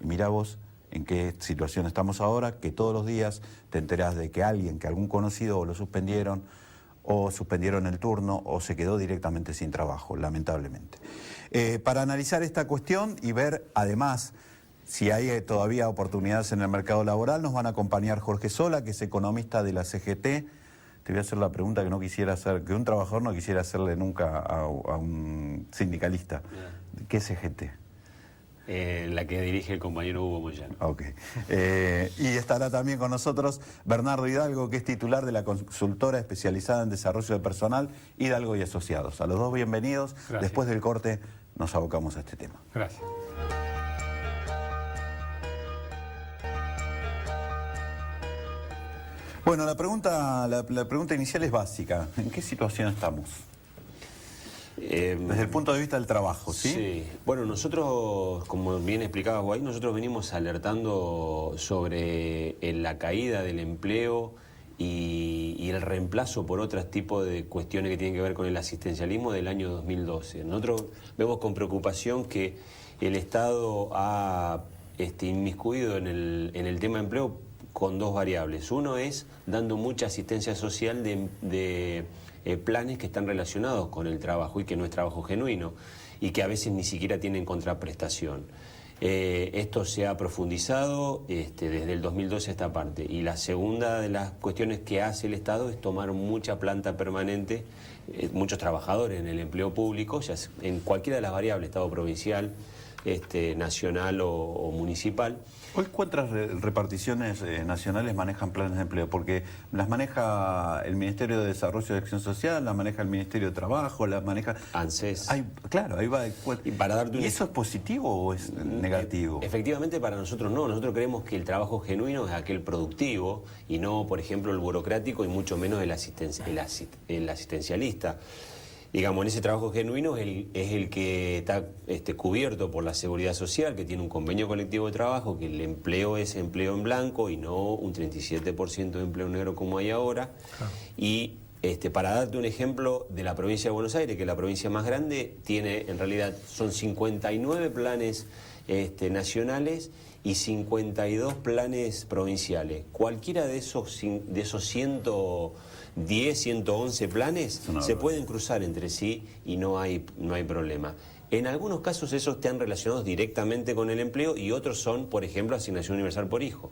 Y mirá vos en qué situación estamos ahora, que todos los días te enterás de que algún conocido lo suspendieron, o suspendieron el turno, o se quedó directamente sin trabajo, lamentablemente. Para analizar esta cuestión y ver, además, si hay todavía oportunidades en el mercado laboral, nos van a acompañar Jorge Sola, que es economista de la CGT. Te voy a hacer la pregunta que no quisiera hacer, que un trabajador no quisiera hacerle nunca a un sindicalista. ¿Qué es CGT? La que dirige el compañero Hugo Moyano. Ok. Y estará también con nosotros Bernardo Hidalgo, que es titular de la consultora especializada en desarrollo de personal, Hidalgo y Asociados. A los dos bienvenidos. Gracias. Después del corte nos abocamos a este tema. Gracias. Bueno, la pregunta inicial es básica. ¿En qué situación estamos? Desde el punto de vista del trabajo, ¿sí? Sí. Bueno, nosotros, como bien explicabas vos ahí, nosotros venimos alertando sobre la caída del empleo y el reemplazo por otros tipos de cuestiones que tienen que ver con el asistencialismo del año 2012. Nosotros vemos con preocupación que el Estado ha inmiscuido en el tema de empleo con dos variables. Uno es dando mucha asistencia social de planes que están relacionados con el trabajo y que no es trabajo genuino y que a veces ni siquiera tienen contraprestación. Esto se ha profundizado desde el 2012 a esta parte, y la segunda de las cuestiones que hace el Estado es tomar mucha planta permanente, muchos trabajadores en el empleo público, ya en cualquiera de las variables, Estado provincial, nacional o municipal. ¿Hoy cuántas reparticiones nacionales manejan planes de empleo? Porque las maneja el Ministerio de Desarrollo y Acción Social, las maneja el Ministerio de Trabajo, las maneja... ANSES. Claro, ahí va... Y para darte ¿Y eso es positivo o es negativo? Efectivamente, para nosotros no. Nosotros creemos que el trabajo genuino es aquel productivo y no, por ejemplo, el burocrático y mucho menos el asistencialista. Digamos, en ese trabajo genuino es el que está cubierto por la Seguridad Social, que tiene un convenio colectivo de trabajo, que el empleo es empleo en blanco y no un 37% de empleo negro como hay ahora. Ah. Y para darte un ejemplo de la provincia de Buenos Aires, que es la provincia más grande, tiene en realidad son 59 planes nacionales y 52 planes provinciales. Cualquiera de esos 110, 111 planes se pueden cruzar entre sí y no hay problema. En algunos casos esos están relacionados directamente con el empleo y otros son, por ejemplo, asignación universal por hijo.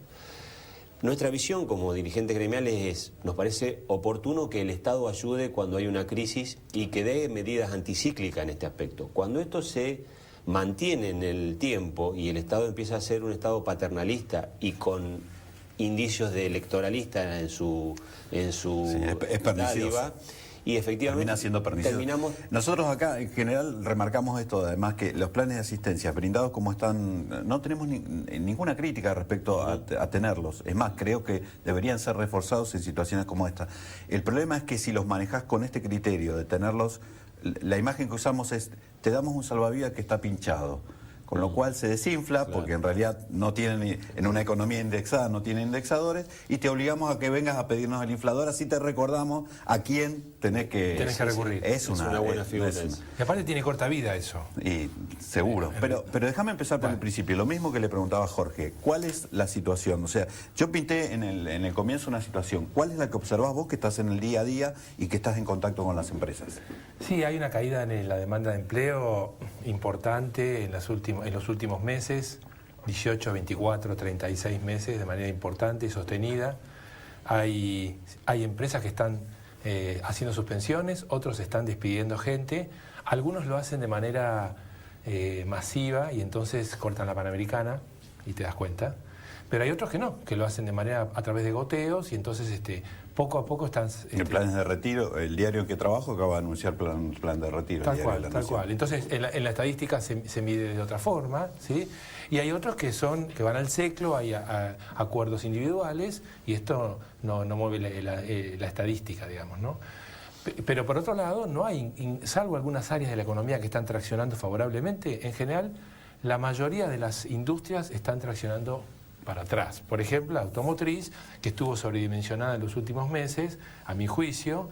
Nuestra visión como dirigentes gremiales nos parece oportuno que el Estado ayude cuando hay una crisis y que dé medidas anticíclicas en este aspecto. Cuando esto se mantiene en el tiempo y el Estado empieza a ser un Estado paternalista y con indicios de electoralista en su dádiva, y efectivamente termina siendo pernicioso. Nosotros acá en general remarcamos esto, además, que los planes de asistencia brindados como están, no tenemos ninguna crítica respecto a tenerlos. Es más, creo que deberían ser reforzados en situaciones como esta. El problema es que si los manejás con este criterio de tenerlos, la imagen que usamos es, te damos un salvavidas que está pinchado, con lo cual se desinfla, claro, porque en realidad no tienen, en una economía indexada no tiene indexadores, y te obligamos a que vengas a pedirnos el inflador, así te recordamos a quién tenés que recurrir. Es una buena figura. Y aparte tiene corta vida eso. Y seguro. Pero déjame empezar por el principio. Lo mismo que le preguntaba a Jorge. ¿Cuál es la situación? O sea, yo pinté en el comienzo una situación. ¿Cuál es la que observás vos que estás en el día a día y que estás en contacto con las empresas? Sí, hay una caída en la demanda de empleo importante en los últimos meses, 18, 24, 36 meses, de manera importante y sostenida. Hay empresas que están haciendo suspensiones, otros están despidiendo gente, algunos lo hacen de manera masiva y entonces cortan la Panamericana y te das cuenta, pero hay otros que no, que lo hacen de manera a través de goteos y entonces poco a poco están... El plan de retiro, el diario en que trabajo acaba de anunciar plan de retiro. Tal cual. Entonces en la estadística se mide de otra forma, ¿sí? Y hay otros que van al seclo, hay acuerdos individuales y esto no mueve la estadística, digamos, ¿no? Pero por otro lado, no hay, salvo algunas áreas de la economía que están traccionando favorablemente, en general la mayoría de las industrias están traccionando para atrás. Por ejemplo, la automotriz, que estuvo sobredimensionada en los últimos meses, a mi juicio,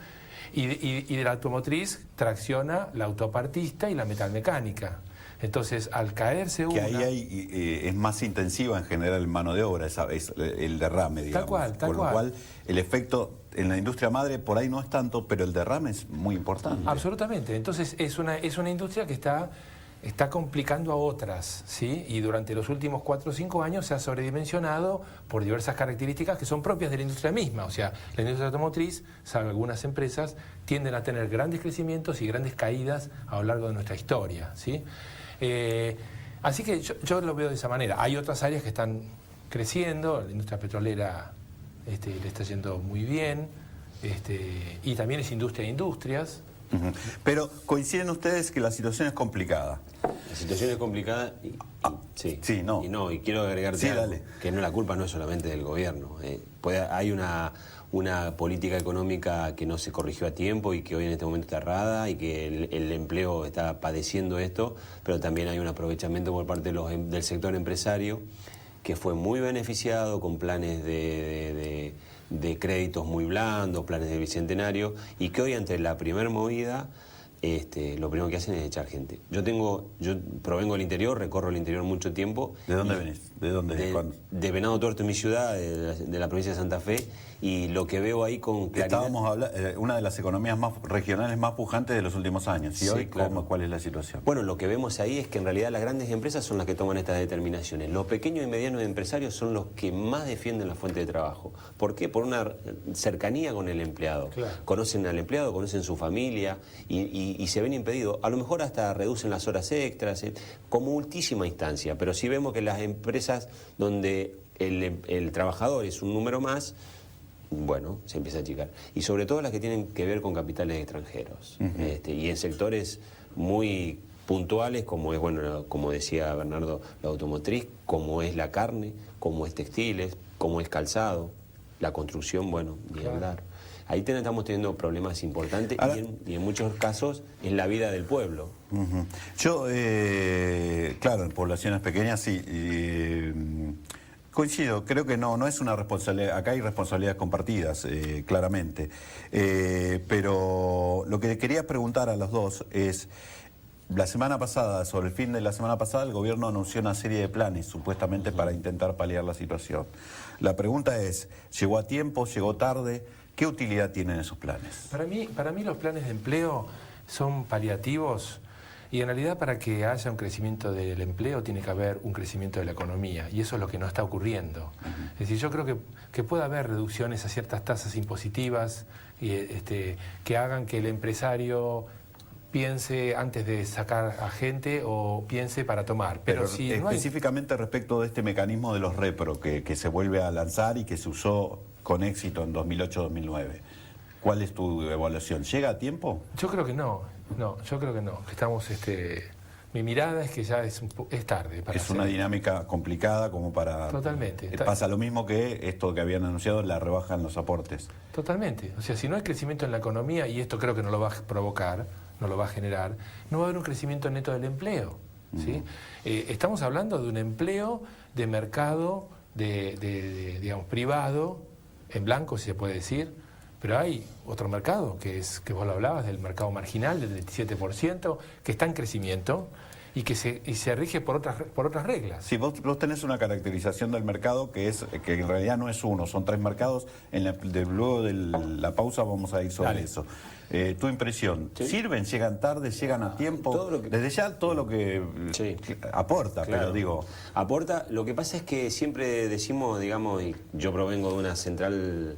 y de la automotriz tracciona la autopartista y la metalmecánica. Entonces, al caerse Que una... ahí es más intensiva en general en mano de obra, es el derrame, digamos. Tal Con lo cual, el efecto en la industria madre por ahí no es tanto, pero el derrame es muy importante. Absolutamente. Entonces, es una industria que está complicando a otras, ¿sí? Y durante los últimos 4 o 5 años se ha sobredimensionado por diversas características que son propias de la industria misma. O sea, la industria automotriz, salvo algunas empresas, tienden a tener grandes crecimientos y grandes caídas a lo largo de nuestra historia, ¿sí? Así que yo lo veo de esa manera. Hay otras áreas que están creciendo, la industria petrolera le está yendo muy bien, y también es industria de industrias. Pero coinciden ustedes que la situación es complicada. La situación es complicada sí. Sí, no. Y quiero agregarte Sí, algo, dale. que no, la culpa no es solamente del gobierno. Hay una política económica que no se corrigió a tiempo y que hoy en este momento está errada y que el empleo está padeciendo esto, pero también hay un aprovechamiento por parte del sector empresario que fue muy beneficiado con planes de créditos muy blandos, planes de bicentenario, y que hoy ante la primer movida lo primero que hacen es echar gente. Yo provengo del interior, recorro el interior mucho tiempo. ¿De dónde venís? ¿De dónde? De Venado Tuerto, mi ciudad, de la provincia de Santa Fe, y lo que veo ahí con claridad... Estábamos hablando, una de las economías más regionales más pujantes de los últimos años. ¿Y Sí, hoy claro. ¿cuál es la situación? Bueno, lo que vemos ahí es que en realidad las grandes empresas son las que toman estas determinaciones. Los pequeños y medianos empresarios son los que más defienden la fuente de trabajo. ¿Por qué? Por una cercanía con el empleado. Claro. Conocen al empleado, conocen su familia y se ven impedidos. A lo mejor hasta reducen las horas extras, como última instancia. Pero sí vemos que las empresas donde el trabajador es un número más, bueno, se empieza a achicar. Y sobre todo las que tienen que ver con capitales extranjeros. Y en sectores muy puntuales, como es, bueno, como decía Bernardo, la automotriz, como es la carne, como es textiles, como es calzado, la construcción, bueno, ni hablar. Ahí estamos teniendo problemas importantes. Ahora, y en muchos casos es la vida del pueblo. Yo, claro, en poblaciones pequeñas sí. Coincido, creo que no es una responsabilidad, acá hay responsabilidades compartidas, claramente. Pero lo que quería preguntar a los dos es, la semana pasada, sobre el fin de la semana pasada, el gobierno anunció una serie de planes, supuestamente para intentar paliar la situación. La pregunta es, ¿llegó a tiempo, llegó tarde? ¿Qué utilidad tienen esos planes? Para mí los planes de empleo son paliativos. Y en realidad para que haya un crecimiento del empleo tiene que haber un crecimiento de la economía, y eso es lo que no está ocurriendo. Es decir, yo creo que puede haber reducciones a ciertas tasas impositivas que hagan que el empresario piense antes de sacar a gente o piense para tomar. Pero si específicamente respecto de este mecanismo de los repro que se vuelve a lanzar y que se usó con éxito en 2008-2009. ¿Cuál es tu evaluación? ¿Llega a tiempo? Yo creo que no. Yo creo que no. Estamos, mi mirada es que ya es tarde. Es una dinámica complicada como para... Totalmente. Pasa lo mismo que esto que habían anunciado, la rebaja en los aportes. Totalmente. O sea, si no hay crecimiento en la economía, y esto creo que no lo va a provocar, no lo va a generar, no va a haber un crecimiento neto del empleo. ¿Sí? Estamos hablando de un empleo de mercado, digamos, privado, en blanco, si se puede decir. Pero hay otro mercado, que vos lo hablabas, del mercado marginal, del 37%, que está en crecimiento y que se rige por otras reglas. Sí, vos tenés una caracterización del mercado que en realidad no es uno, son 3 mercados. Luego de la pausa vamos a ir sobre eso. Tu impresión, ¿sí? ¿Sirven, llegan tarde, llegan a tiempo? Desde ya todo lo que aporta, claro. Pero digo... Aporta, lo que pasa es que siempre decimos, digamos, y yo provengo de una central...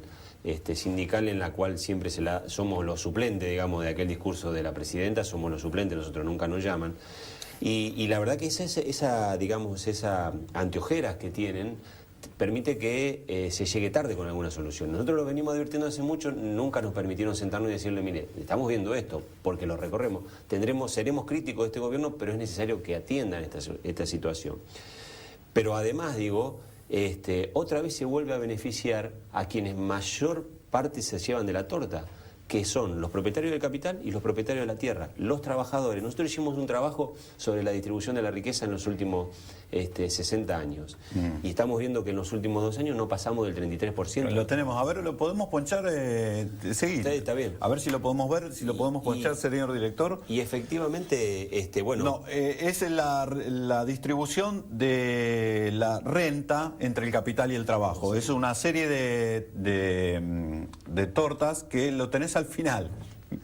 sindical en la cual siempre somos los suplentes, digamos, de aquel discurso de la presidenta, somos los suplentes, nosotros nunca nos llaman. Y la verdad que esa anteojeras que tienen permite que se llegue tarde con alguna solución. Nosotros lo venimos advirtiendo hace mucho, nunca nos permitieron sentarnos y decirle, mire, estamos viendo esto, porque lo recorremos, seremos críticos de este gobierno, pero es necesario que atiendan esta situación. Pero además, digo... otra vez se vuelve a beneficiar a quienes mayor parte se llevan de la torta, que son los propietarios del capital y los propietarios de la tierra, los trabajadores. Nosotros hicimos un trabajo sobre la distribución de la riqueza en los últimos 60 años. Y estamos viendo que en los últimos 2 años no pasamos del 33%. Lo tenemos. A ver, ¿lo podemos ponchar? Seguir. Sí, está bien. A ver si lo podemos ver, si lo podemos ponchar, señor director. Y efectivamente, bueno... No, es la distribución de la renta entre el capital y el trabajo. Es una serie de tortas que lo tenés al final.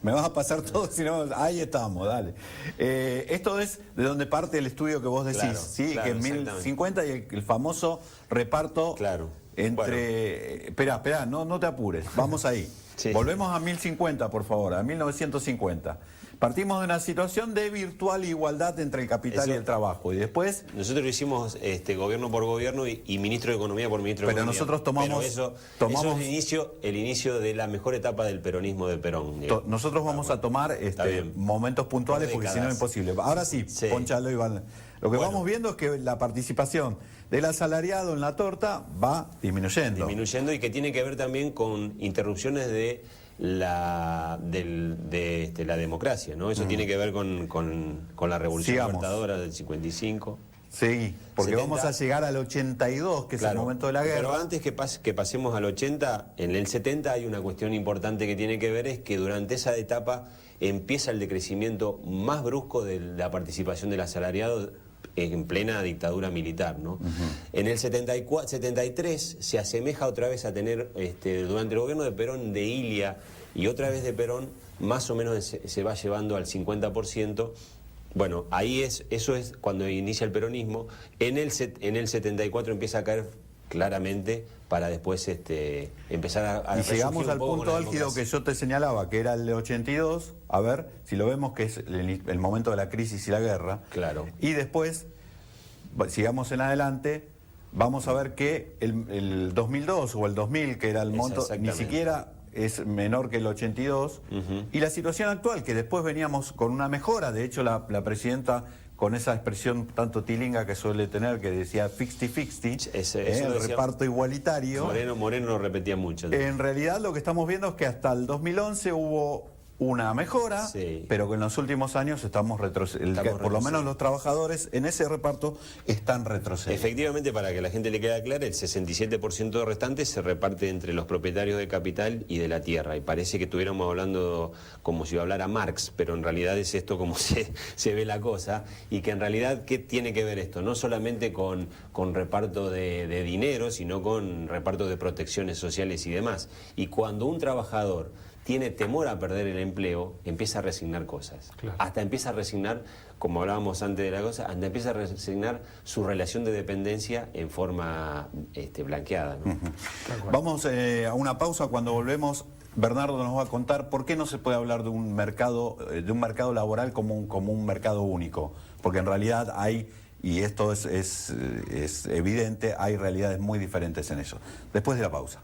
Me vas a pasar todo, si no, ahí estamos, dale. Esto es de donde parte el estudio que vos decís, Claro, ¿sí? claro, Que en 1050 y el famoso reparto entre... Esperá, no te apures, vamos ahí. Sí. Volvemos a 1050, por favor, a 1950. Partimos de una situación de virtual igualdad entre el capital y el trabajo. Y después... Nosotros lo hicimos gobierno por gobierno y ministro de Economía por ministro de Economía. Pero nosotros tomamos... Eso es el inicio de la mejor etapa del peronismo de Perón. Nosotros vamos a tomar momentos puntuales porque si no es imposible. Ahora sí, ponchalo, Iván. Lo que vamos viendo es que la participación del asalariado en la torta va disminuyendo. Disminuyendo, y que tiene que ver también con interrupciones de la democracia, ¿no? Eso tiene que ver con la Revolución Libertadora del 55. Sí, porque 70, vamos a llegar al 82, que es el momento de la guerra. Pero antes que pasemos al 80, en el 70 hay una cuestión importante que tiene que ver, es que durante esa etapa empieza el decrecimiento más brusco de la participación del asalariado en plena dictadura militar, ¿no? En el 73 se asemeja otra vez a tener, durante el gobierno de Perón, de Ilia y otra vez de Perón, más o menos se va llevando al 50%. Bueno, ahí eso es cuando inicia el peronismo. En el 74 empieza a caer claramente para después empezar a y llegamos al punto álgido que yo te señalaba, que era el de 82, a ver, si lo vemos, que es el momento de la crisis y la guerra. Claro. Y después, sigamos en adelante, vamos a ver que el 2002 o el 2000, que era el monto, ni siquiera es menor que el 82, y la situación actual, que después veníamos con una mejora. De hecho, la presidenta, con esa expresión tanto tilinga que suele tener, que decía 50-50, el reparto igualitario. Moreno lo repetía mucho. En realidad lo que estamos viendo es que hasta el 2011 hubo una mejora, pero que en los últimos años estamos retrocediendo. Por lo menos los trabajadores en ese reparto están retrocediendo. Efectivamente, para que la gente le quede clara, el 67% restante se reparte entre los propietarios de capital y de la tierra. Y parece que estuviéramos hablando como si hablara Marx, pero en realidad es esto como se ve la cosa. Y que en realidad, ¿qué tiene que ver esto? No solamente con reparto de dinero, sino con reparto de protecciones sociales y demás. Y cuando un trabajador tiene temor a perder el empleo, empieza a resignar cosas. Claro. Hasta empieza a resignar, como hablábamos antes de la cosa, hasta empieza a resignar su relación de dependencia en forma blanqueada, ¿no? Vamos a una pausa. Cuando volvemos, Bernardo nos va a contar por qué no se puede hablar de un mercado laboral como un mercado único. Porque en realidad hay, y esto es evidente, hay realidades muy diferentes en eso. Después de la pausa.